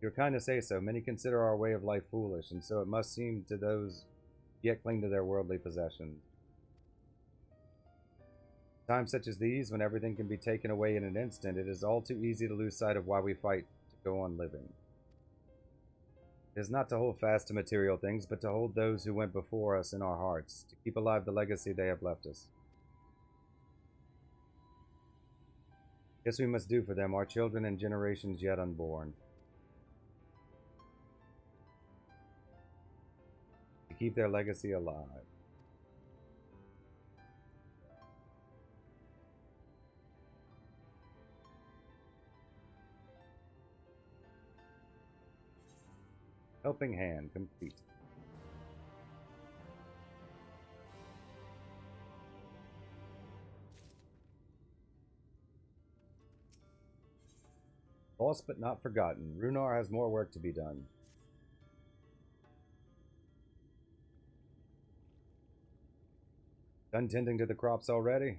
You're kind to say so. Many consider our way of life foolish, and so it must seem to those yet cling to their worldly possessions. Times such as these, when everything can be taken away in an instant, it is all too easy to lose sight of why we fight to go on living. It is not to hold fast to material things, but to hold those who went before us in our hearts, to keep alive the legacy they have left us. This we must do for them, our children and generations yet unborn. To keep their legacy alive. Helping hand complete. Lost but not forgotten. Runar has more work to be done. Done tending to the crops already?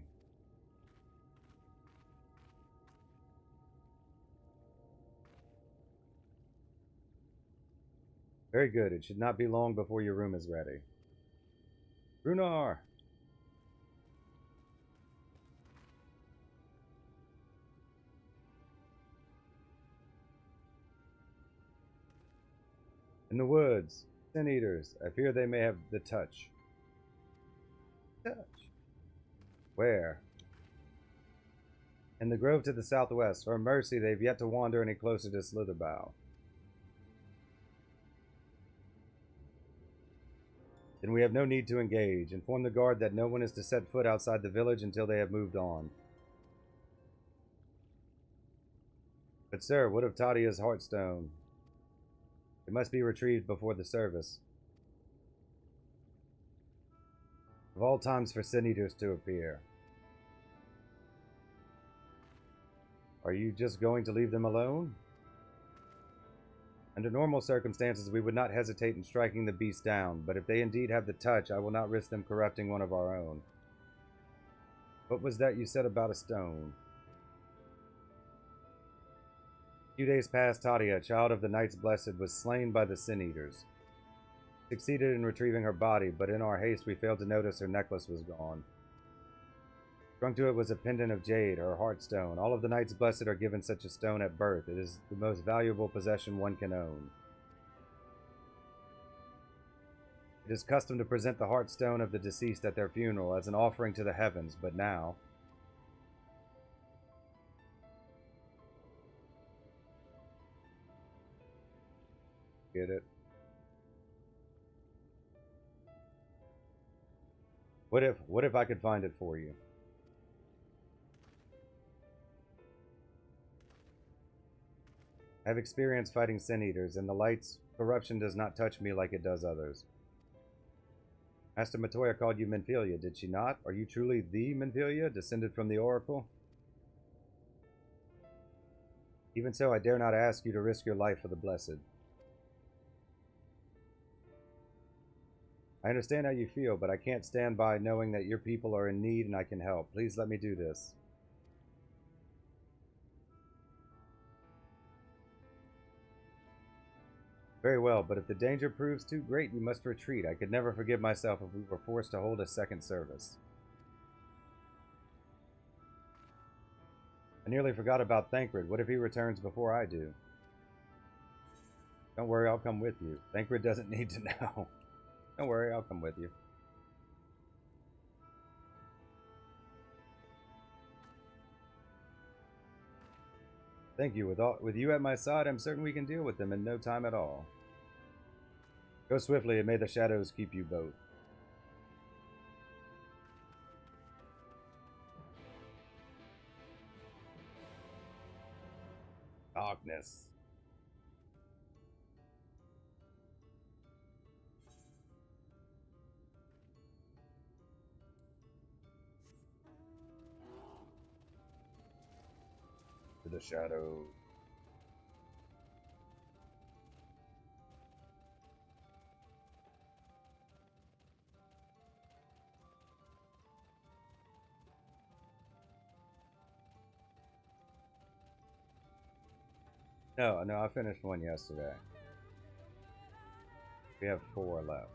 Very good. It should not be long before your room is ready. Runar! In the woods, sin eaters. I fear they may have the touch. Touch? Where? In the grove to the southwest. For mercy, they've yet to wander any closer to Slitherbough. Then we have no need to engage. Inform the guard that no one is to set foot outside the village until they have moved on. But sir, what of Tadia's heartstone? It must be retrieved before the service. Of all times for sin eaters to appear. Are you just going to leave them alone? Under normal circumstances, we would not hesitate in striking the beast down, but if they indeed have the touch, I will not risk them corrupting one of our own. What was that you said about a stone? A few days past, Tadia, a child of the Knights Blessed, was slain by the Sin Eaters. Succeeded in retrieving her body, but in our haste we failed to notice her necklace was gone. Strung to it was a pendant of jade, her heartstone. All of the Knights Blessed are given such a stone at birth. It is the most valuable possession one can own. It is custom to present the heartstone of the deceased at their funeral as an offering to the heavens, but now... Get it? What if I could find it for you? I have experience fighting Sin Eaters, and the Light's corruption does not touch me like it does others. Master Matoya called you Menphilia, did she not? Are you truly the Menphilia, descended from the Oracle? Even so, I dare not ask you to risk your life for the Blessed. I understand how you feel, but I can't stand by knowing that your people are in need and I can help. Please let me do this. Very well, but if the danger proves too great, you must retreat. I could never forgive myself if we were forced to hold a second service. I nearly forgot about Thancred. What if he returns before I do? Don't worry, I'll come with you. Thancred doesn't need to know. Don't worry, I'll come with you. Thank you. With you at my side, I'm certain we can deal with them in no time at all. Go swiftly, and may the shadows keep you both. Darkness. To the shadows. No, I finished one yesterday. We have 4 left.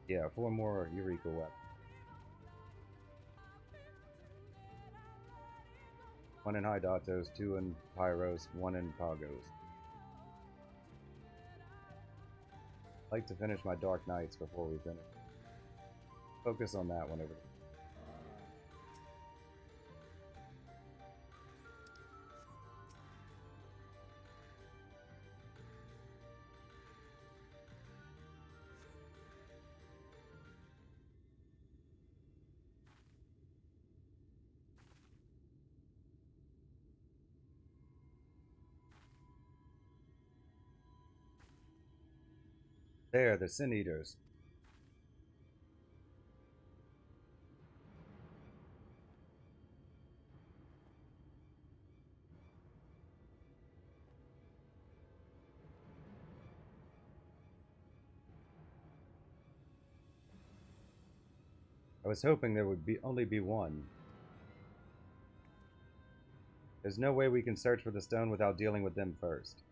Yeah, 4 more Eureka weapons. 1 in Hydatos, 2 in Pyros, 1 in Pagos. I'd like to finish my Dark Knights before we finish. Focus on that one over there. There, the Sin Eaters. I was hoping there would only be one. There's no way we can search for the stone without dealing with them first.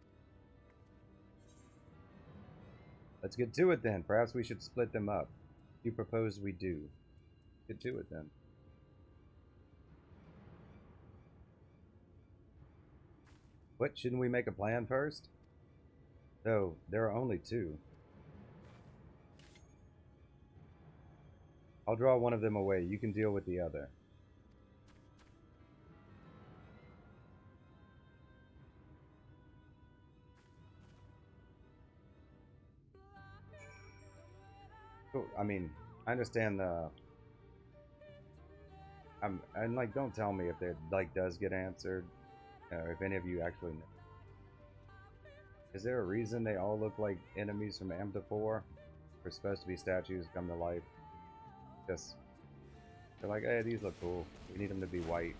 Let's get to it then. Perhaps we should split them up. You propose we do. Get to it then. What, shouldn't we make a plan first? Though, there are only 2. I'll draw one of them away. You can deal with the other. I mean, I understand the... and like, don't tell me if it like does get answered. If any of you actually know. Is there a reason they all look like enemies from Amda 4? They're supposed to be statues come to life. Just, they're like, hey, these look cool. We need them to be white.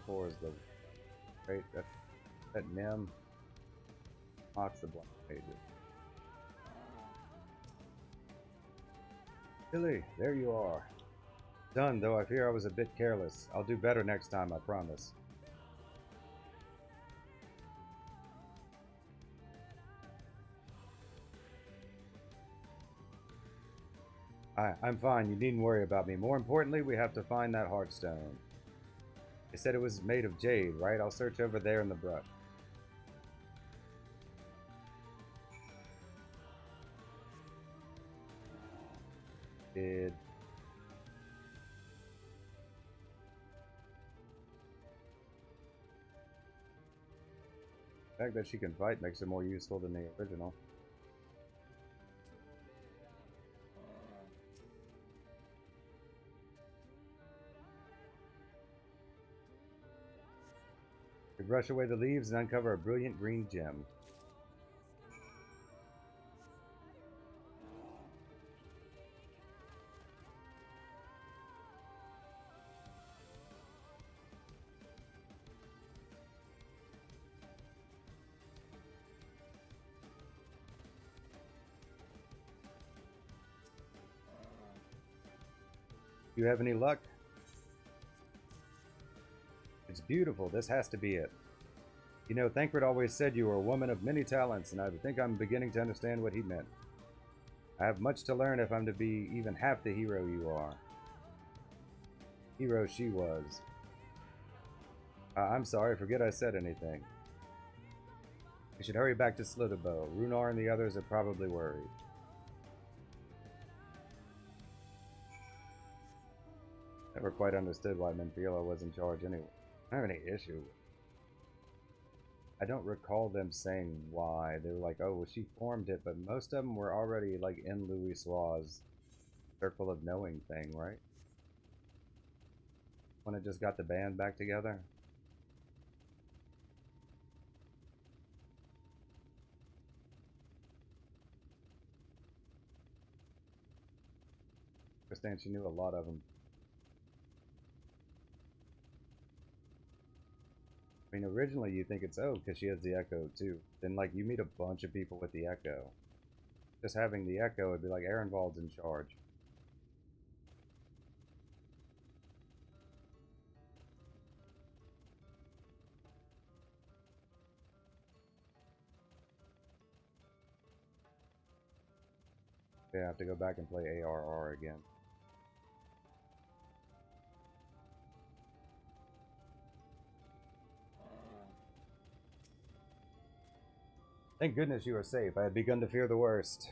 Four is the right. That Nim locks the blank pages. Billy, there you are. Done, though I fear I was a bit careless. I'll do better next time, I promise. I'm fine. You needn't worry about me. More importantly, we have to find that Heartstone. They said it was made of jade, right? I'll search over there in the brush. The fact that she can fight makes her more useful than the original. We brush away the leaves and uncover a brilliant green gem. Do you have any luck? It's beautiful. This has to be it. You know, Thancred always said you were a woman of many talents, and I think I'm beginning to understand what he meant. I have much to learn if I'm to be even half the hero you are. Hero she was. I'm sorry, forget I said anything. We should hurry back to Slitterbow. Runar and the others are probably worried. Never quite understood why Menfila was in charge anyway. I don't have any issue. I don't recall them saying why. They were like, oh, well, she formed it, but most of them were already like in Louis Sua's Circle of Knowing thing, right? When it just got the band back together. I understand she knew a lot of them. I mean, originally you think it's, oh, because she has the Echo too. Then, like, you meet a bunch of people with the Echo. Just having the Echo would be like, Ehrenwald's in charge. Yeah, I have to go back and play ARR again. Thank goodness you are safe. I had begun to fear the worst.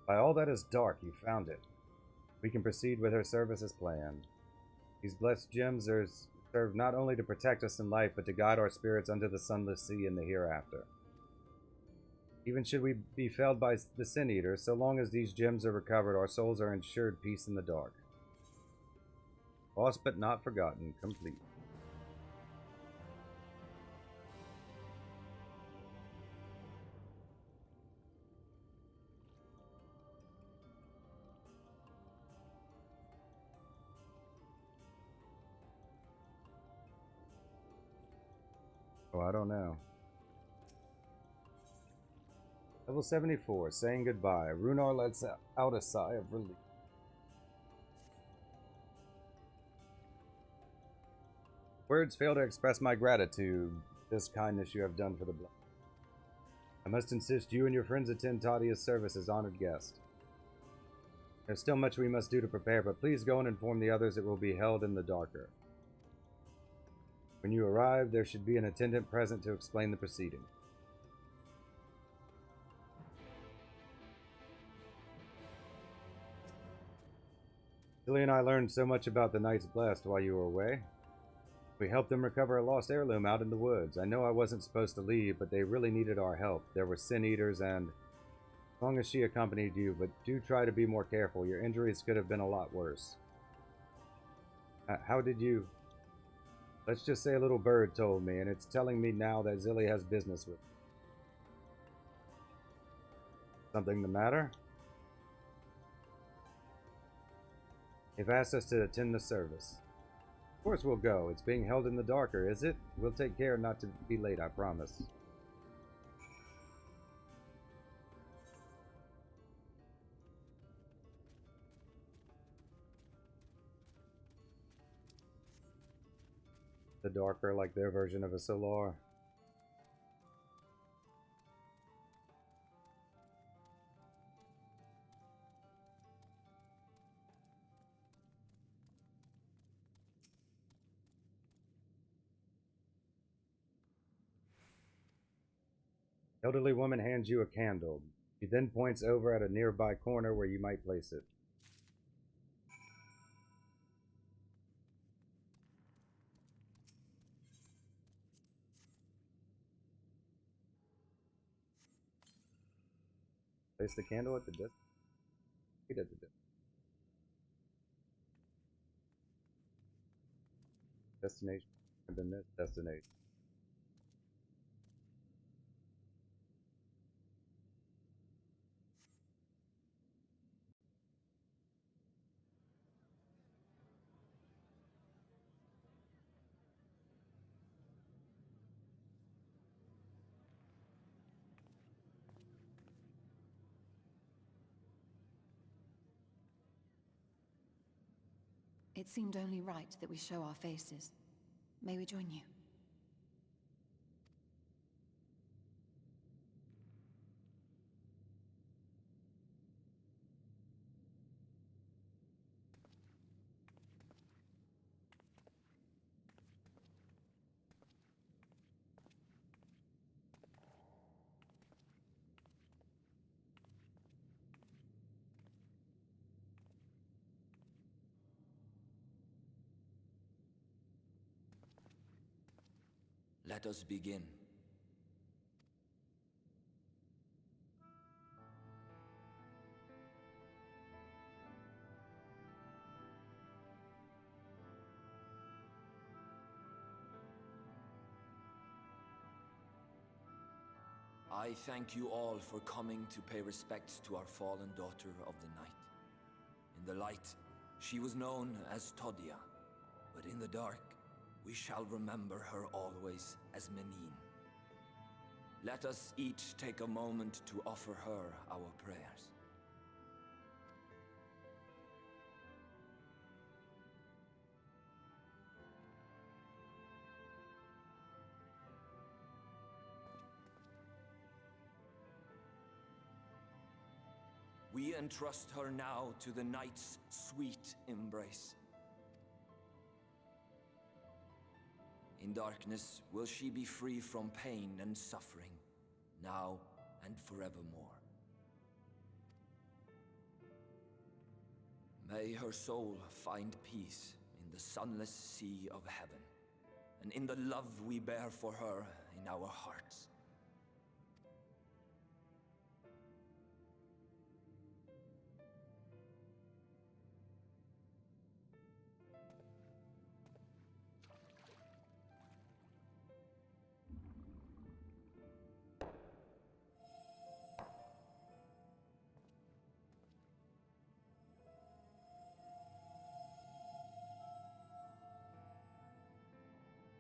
By all that is dark, you found it. We can proceed with her service as planned. These blessed gems serve not only to protect us in life, but to guide our spirits under the sunless sea in the hereafter. Even should we be felled by the Sin Eaters, so long as these gems are recovered, our souls are ensured peace in the dark. Lost but not forgotten, complete. Oh, I don't know. Level 74, saying goodbye. Runar lets out a sigh of relief. Words fail to express my gratitude, this kindness you have done for the blood. I must insist you and your friends attend Tadia's service as honored guest. There's still much we must do to prepare, but please go and inform the others it will be held in the darker. When you arrive, there should be an attendant present to explain the proceeding. Tilly and I learned so much about the Knights Blessed while you were away. We helped them recover a lost heirloom out in the woods. I know I wasn't supposed to leave, but they really needed our help. There were Sin Eaters, and as long as she accompanied you, but do try to be more careful. Your injuries could have been a lot worse. How did you... Let's just say a little bird told me, and it's telling me now that Zilly has business with me. Something the matter? They've asked us to attend the service. Of course we'll go. It's being held in the darker, is it? We'll take care not to be late, I promise. The darker, like their version of a solar. Elderly woman hands you a candle. She then points over at a nearby corner where you might place it. Place the candle at the distance. Wait at the distance. Destination. And then this destination. It seemed only right that we show our faces. May we join you? Let us begin. I thank you all for coming to pay respects to our fallen daughter of the night. In the light, she was known as Todia, but in the dark, we shall remember her always as Menine. Let us each take a moment to offer her our prayers. We entrust her now to the night's sweet embrace. In darkness will she be free from pain and suffering, now and forevermore. May her soul find peace in the sunless sea of heaven, and in the love we bear for her in our hearts.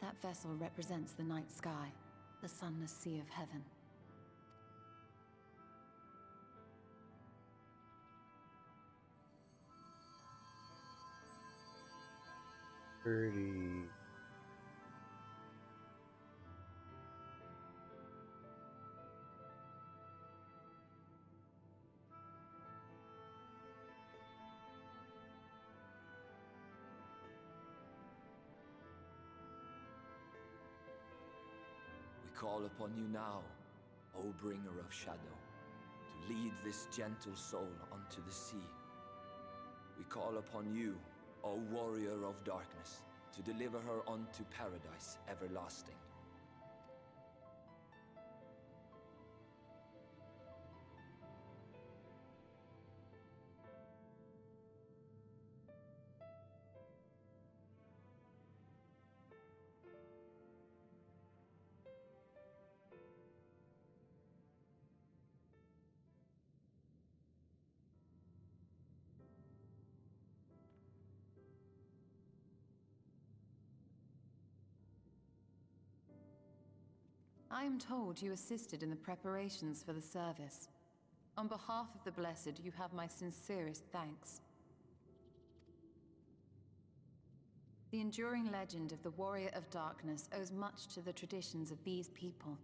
That vessel represents the night sky, the sunless sea of heaven. Pretty. We call upon you now, O bringer of shadow, to lead this gentle soul onto the sea. We call upon you, O warrior of darkness, to deliver her unto paradise everlasting. I am told you assisted in the preparations for the service. On behalf of the Blessed, you have my sincerest thanks. The enduring legend of the Warrior of Darkness owes much to the traditions of these people.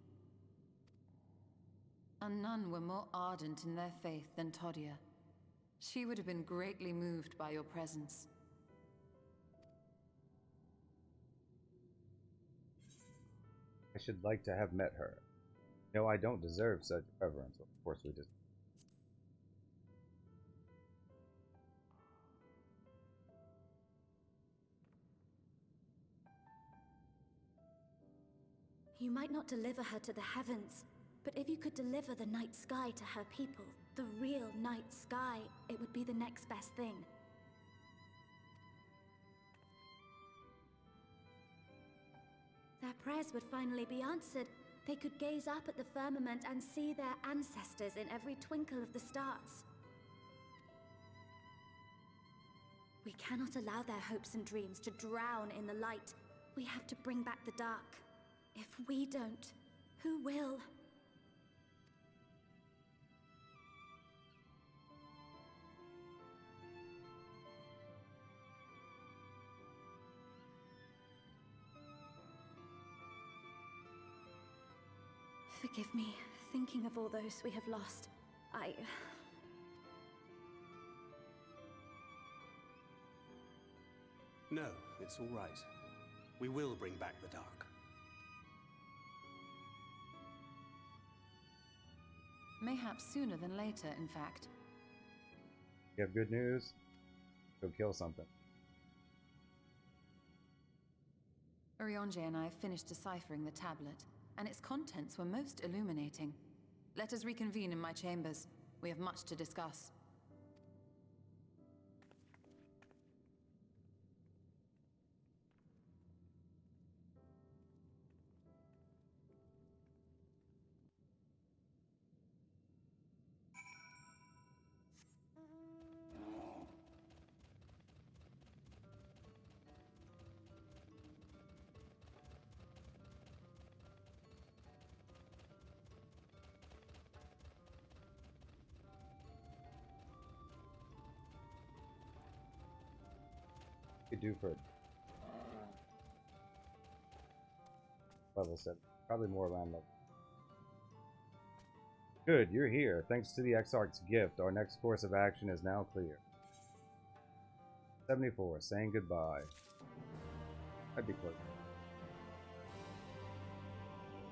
And none were more ardent in their faith than Todia. She would have been greatly moved by your presence. I should like to have met her. No, I don't deserve such reverence. Of course we just. You might not deliver her to the heavens, but if you could deliver the night sky to her people, the real night sky, it would be the next best thing. Their prayers would finally be answered. They could gaze up at the firmament and see their ancestors in every twinkle of the stars. We cannot allow their hopes and dreams to drown in the light. We have to bring back the dark. If we don't, who will? Forgive me, thinking of all those we have lost. No, it's all right. We will bring back the dark. Mayhaps sooner than later, in fact. You have good news? Go kill something. Urianger and I finished deciphering the tablet, and its contents were most illuminating. Let us reconvene in my chambers. We have much to discuss. Could do for level 7. Probably more around level. Good, you're here. Thanks to the Exarch's gift, our next course of action is now clear. 74, saying goodbye. I'd be close.